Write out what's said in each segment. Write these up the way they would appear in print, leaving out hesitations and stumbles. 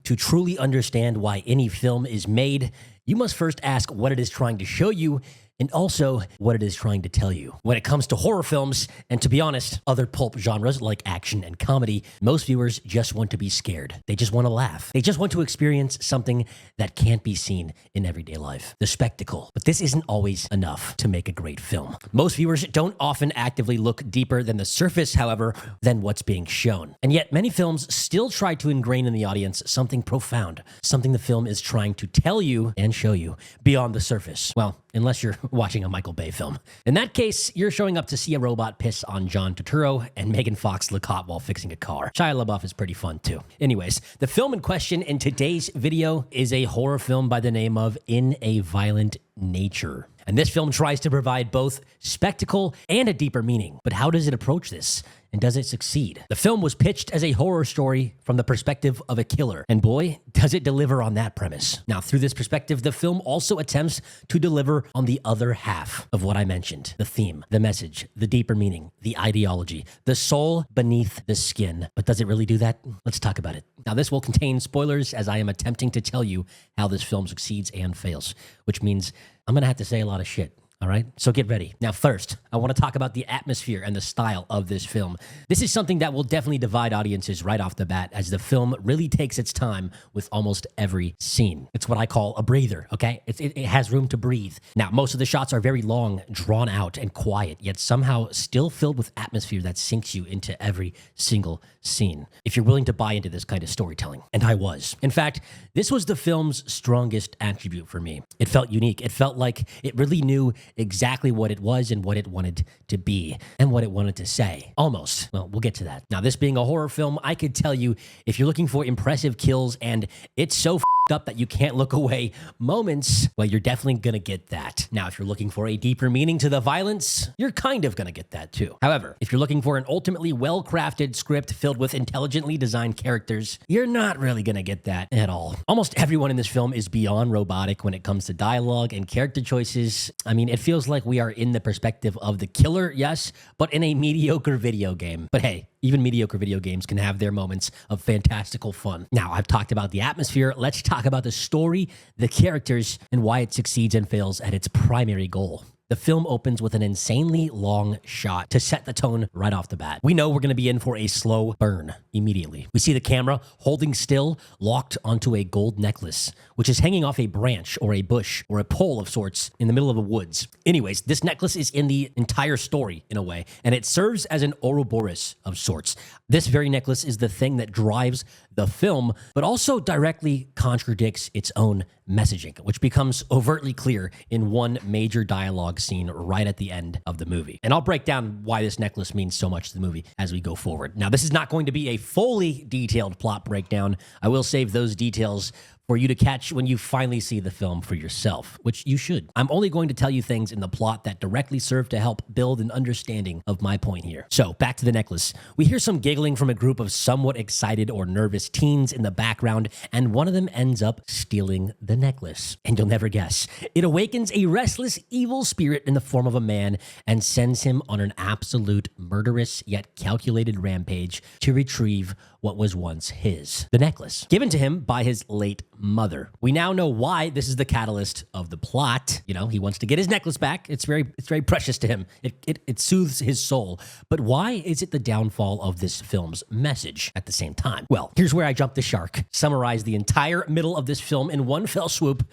To truly understand why any film is made, you must first ask what it is trying to show you and also what it is trying to tell you. When it comes to horror films, and to be honest, other pulp genres like action and comedy, most viewers just want to be scared. They just want to laugh. They just want to experience something that can't be seen in everyday life. The spectacle. But this isn't always enough to make a great film. Most viewers don't often actively look deeper than the surface, however, than what's being shown. And yet many films still try to ingrain in the audience something profound, something the film is trying to tell you and show you beyond the surface. Well, unless you're watching a Michael Bay film. In that case, you're showing up to see a robot piss on John Turturro and Megan Fox look hot while fixing a car. Shia LaBeouf is pretty fun too. Anyways, the film in question in today's video is a horror film by the name of In a Violent Nature. And this film tries to provide both spectacle and a deeper meaning. But how does it approach this? And does it succeed? The film was pitched as a horror story from the perspective of a killer. And boy, does it deliver on that premise. Now, through this perspective, the film also attempts to deliver on the other half of what I mentioned. The theme, the message, the deeper meaning, the ideology, the soul beneath the skin. But does it really do that? Let's talk about it. Now, this will contain spoilers as I am attempting to tell you how this film succeeds and fails, which means I'm gonna have to say a lot of shit. All right, so get ready. Now, first, I want to talk about the atmosphere and the style of this film. This is something that will definitely divide audiences right off the bat, as the film really takes its time with almost every scene. It's what I call a breather, okay? It has room to breathe. Now, most of the shots are very long, drawn out, and quiet, yet somehow still filled with atmosphere that sinks you into every single scene, if you're willing to buy into this kind of storytelling. And I was. In fact, this was the film's strongest attribute for me. It felt unique. It felt like it really knew exactly what it was and what it wanted to be and what it wanted to say. Almost. Well, we'll get to that. Now, this being a horror film, I could tell you if you're looking for impressive kills and it's so up that you can't look away moments, well, you're definitely gonna get that. Now, if you're looking for a deeper meaning to the violence, you're kind of gonna get that too. However, if you're looking for an ultimately well-crafted script filled with intelligently designed characters, you're not really gonna get that at all. Almost everyone in this film is beyond robotic when it comes to dialogue and character choices. I mean, it feels like we are in the perspective of the killer, yes, but in a mediocre video game. But hey, even mediocre video games can have their moments of fantastical fun. Now, I've talked about the atmosphere. Let's talk about the story, the characters, and why it succeeds and fails at its primary goal. The film opens with an insanely long shot to set the tone right off the bat. We know we're going to be in for a slow burn immediately. We see the camera holding still, locked onto a gold necklace, which is hanging off a branch or a bush or a pole of sorts in the middle of the woods. Anyways, this necklace is in the entire story in a way, and it serves as an Ouroboros of sorts. This very necklace is the thing that drives the film, but also directly contradicts its own messaging, which becomes overtly clear in one major dialogue scene right at the end of the movie. And I'll break down why this necklace means so much to the movie as we go forward. Now, this is not going to be a fully detailed plot breakdown. I will save those details for you to catch when you finally see the film for yourself, which you should. I'm only going to tell you things in the plot that directly serve to help build an understanding of my point here. So, back to the necklace. We hear some giggling from a group of somewhat excited or nervous teens in the background, and one of them ends up stealing the necklace. And you'll never guess. It awakens a restless, evil spirit in the form of a man and sends him on an absolute murderous yet calculated rampage to retrieve what was once his, the necklace, given to him by his late mother. We now know why this is the catalyst of the plot. You know, he wants to get his necklace back. It's very precious to him. It soothes his soul. But why is it the downfall of this film's message at the same time? Well, here's where I jump the shark, summarize the entire middle of this film in one fell swoop,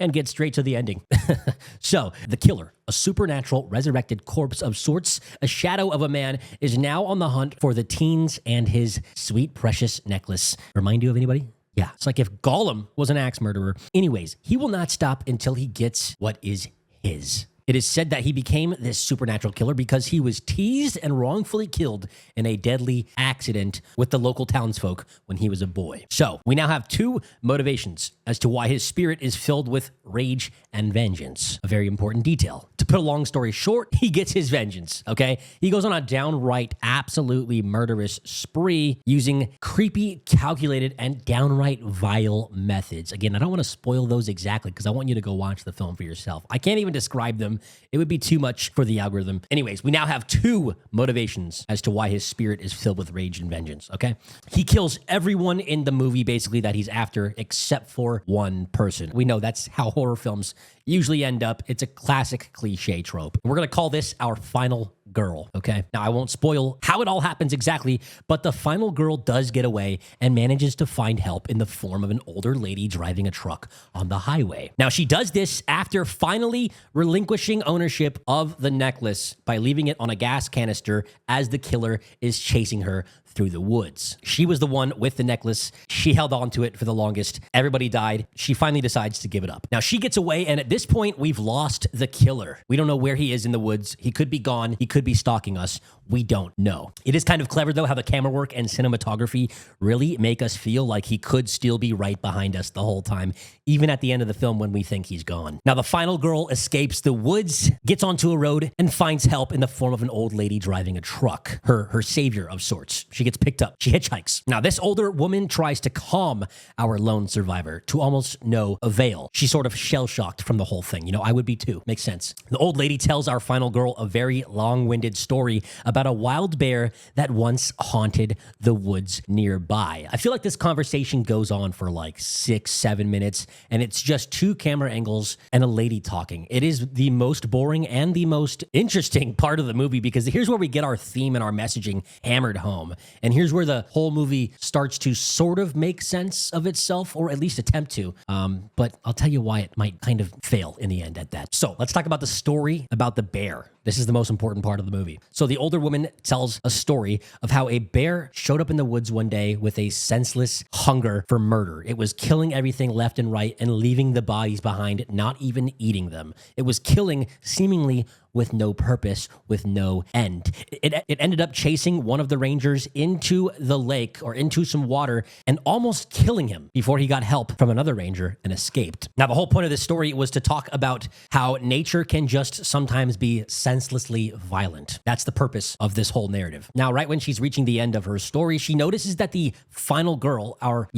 and get straight to the ending. So, the killer, a supernatural resurrected corpse of sorts, a shadow of a man, is now on the hunt for the teens and his sweet, precious necklace. Remind you of anybody? Yeah, it's like if Gollum was an axe murderer. Anyways, he will not stop until he gets what is his. It is said that he became this supernatural killer because he was teased and wrongfully killed in a deadly accident with the local townsfolk when he was a boy. So, we now have two motivations as to why his spirit is filled with rage and vengeance. A very important detail. To put a long story short, he gets his vengeance, okay? He goes on a downright, absolutely murderous spree using creepy, calculated, and downright vile methods. Again, I don't want to spoil those exactly because I want you to go watch the film for yourself. I can't even describe them algorithm, it would be too much for the algorithm. Anyways, we now have two motivations as to why his spirit is filled with rage and vengeance, okay? He kills everyone in the movie, basically, that he's after, except for one person. We know that's how horror films usually end up. It's a classic cliche trope. We're going to call this our final girl, okay? Now, I won't spoil how it all happens exactly, but the final girl does get away and manages to find help in the form of an older lady driving a truck on the highway. Now, she does this after finally relinquishing ownership of the necklace by leaving it on a gas canister as the killer is chasing her through the woods. She was the one with the necklace. She held on to it for the longest. Everybody died. She finally decides to give it up. Now, she gets away, and at this point, we've lost the killer. We don't know where he is in the woods. He could be gone. He could be stalking us. We don't know. It is kind of clever, though, how the camera work and cinematography really make us feel like he could still be right behind us the whole time, even at the end of the film when we think he's gone. Now, the final girl escapes the woods, gets onto a road, and finds help in the form of an old lady driving a truck, her savior of sorts. She gets picked up. She hitchhikes. Now, this older woman tries to calm our lone survivor to almost no avail. She's sort of shell-shocked from the whole thing. You know, I would be too. Makes sense. The old lady tells our final girl a very long-winded story about a wild bear that once haunted the woods nearby. I feel like this conversation goes on for like 6-7 minutes, and it's just two camera angles and a lady talking. It is the most boring and the most interesting part of the movie because here's where we get our theme and our messaging hammered home. And here's where the whole movie starts to sort of make sense of itself, or at least attempt to. But I'll tell you why it might kind of fail in the end at that. So let's talk about the story about the bear. This is the most important part of the movie. So the older woman tells a story of how a bear showed up in the woods one day with a senseless hunger for murder. It was killing everything left and right and leaving the bodies behind, not even eating them. It was killing seemingly with no purpose, with no end. It ended up chasing one of the rangers into the lake or into some water and almost killing him before he got help from another ranger and escaped. Now, the whole point of this story was to talk about how nature can just sometimes be senselessly violent. That's the purpose of this whole narrative. Now, right when she's reaching the end of her story, she notices that the final girl, our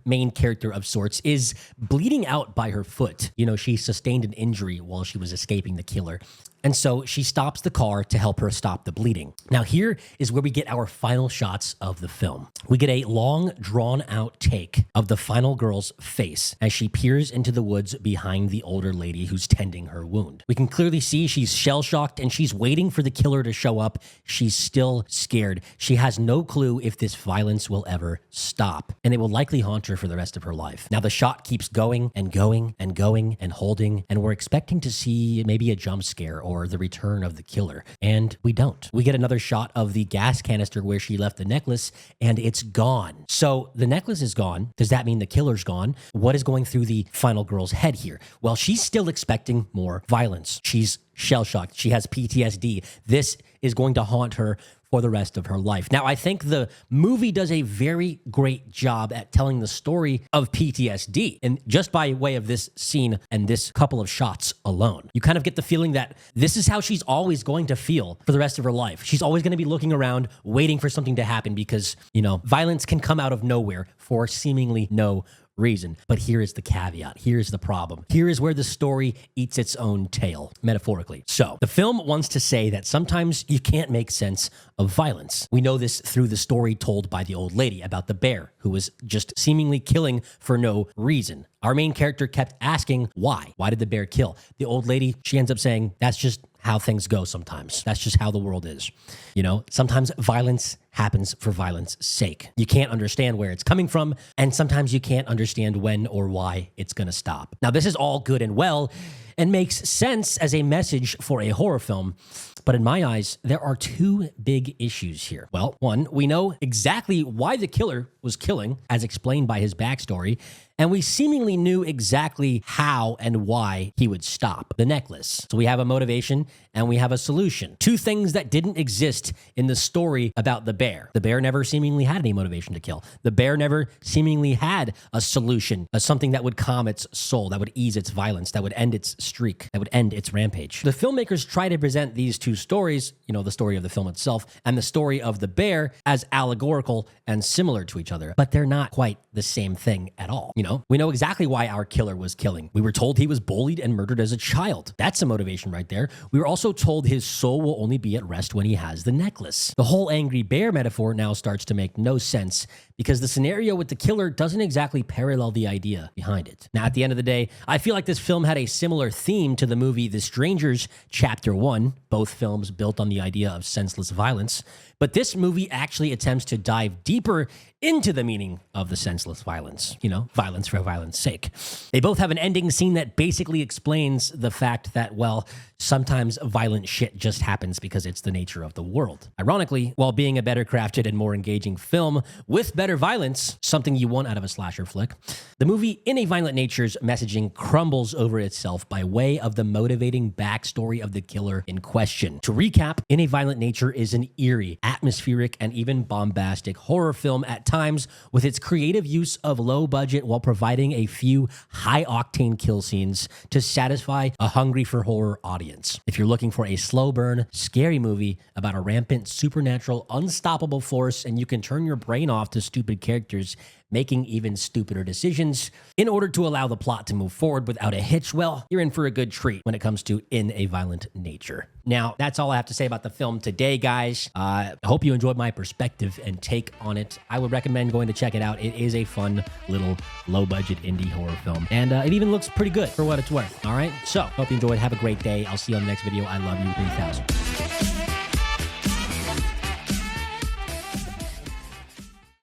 main character of sorts, is bleeding out by her foot. You know, she sustained an injury while she was escaping the killer. And so she stops the car to help her stop the bleeding. Now, here is where we get our final shots of the film. We get a long, drawn-out take of the final girl's face as she peers into the woods behind the older lady who's tending her wound. We can clearly see she's shell-shocked and she's waiting for the killer to show up. She's still scared. She has no clue if this violence will ever stop, and it will likely haunt her for the rest of her life. Now, the shot keeps going and going and going and holding, and we're expecting to see maybe a jump scare or the return of the killer. And we don't. We get another shot of the gas canister where she left the necklace, and it's gone. So the necklace is gone. Does that mean the killer's gone? What is going through the final girl's head here? Well, she's still expecting more violence. She's shell-shocked. She has PTSD. This is going to haunt her for the rest of her life. Now, I think the movie does a very great job at telling the story of PTSD. And just by way of this scene and this couple of shots alone, you kind of get the feeling that this is how she's always going to feel for the rest of her life. She's always going to be looking around, waiting for something to happen because, you know, violence can come out of nowhere for seemingly no reason. But here is the caveat. Here's the problem. Here is where the story eats its own tail, metaphorically. So the film wants to say that sometimes you can't make sense of violence. We know this through the story told by the old lady about the bear who was just seemingly killing for no reason. Our main character kept asking why. Why did the bear kill? The old lady, she ends up saying, that's just how things go sometimes. That's just how the world is. You know, sometimes violence happens for violence sake. You can't understand where it's coming from, and sometimes you can't understand when or why it's going to stop. Now, this is all good and well and makes sense as a message for a horror film, but in my eyes, there are two big issues here. Well, one, we know exactly why the killer was killing, as explained by his backstory, and we seemingly knew exactly how and why he would stop the necklace. So we have a motivation and we have a solution. Two things that didn't exist in the story about the bear. The bear never seemingly had any motivation to kill. The bear never seemingly had a solution, something that would calm its soul, that would ease its violence, that would end its streak, that would end its rampage. The filmmakers try to present these two stories, the story of the film itself and the story of the bear, as allegorical and similar to each other, but they're not quite the same thing at all. We know exactly why our killer was killing. We were told he was bullied and murdered as a child. That's a motivation right there. We were also told his soul will only be at rest when he has the necklace. The whole angry bear metaphor now starts to make no sense because the scenario with the killer doesn't exactly parallel the idea behind it. Now, at the end of the day, I feel like this film had a similar theme to the movie The Strangers Chapter 1, both films built on the idea of senseless violence, but this movie actually attempts to dive deeper into the meaning of the senseless violence, violence for violence sake. They both have an ending scene that basically explains the fact that, well, sometimes violent shit just happens because it's the nature of the world. Ironically, while being a better crafted and more engaging film with better violence, something you want out of a slasher flick, the movie In a Violent Nature's messaging crumbles over itself by way of the motivating backstory of the killer in question. To recap, In a Violent Nature is an eerie, atmospheric, and even bombastic horror film at times, with its creative use of low budget while providing a few high-octane kill scenes to satisfy a hungry for horror audience. If you're looking for a slow burn, scary movie about a rampant, supernatural, unstoppable force, and you can turn your brain off to stupid characters making even stupider decisions in order to allow the plot to move forward without a hitch, well, you're in for a good treat when it comes to In a Violent Nature. Now, that's all I have to say about the film today, guys. I hope you enjoyed my perspective and take on it. I would recommend going to check it out. It is a fun little low-budget indie horror film, and it even looks pretty good for what it's worth. All right? So, hope you enjoyed. Have a great day. I'll see you on the next video. I love you. 3000.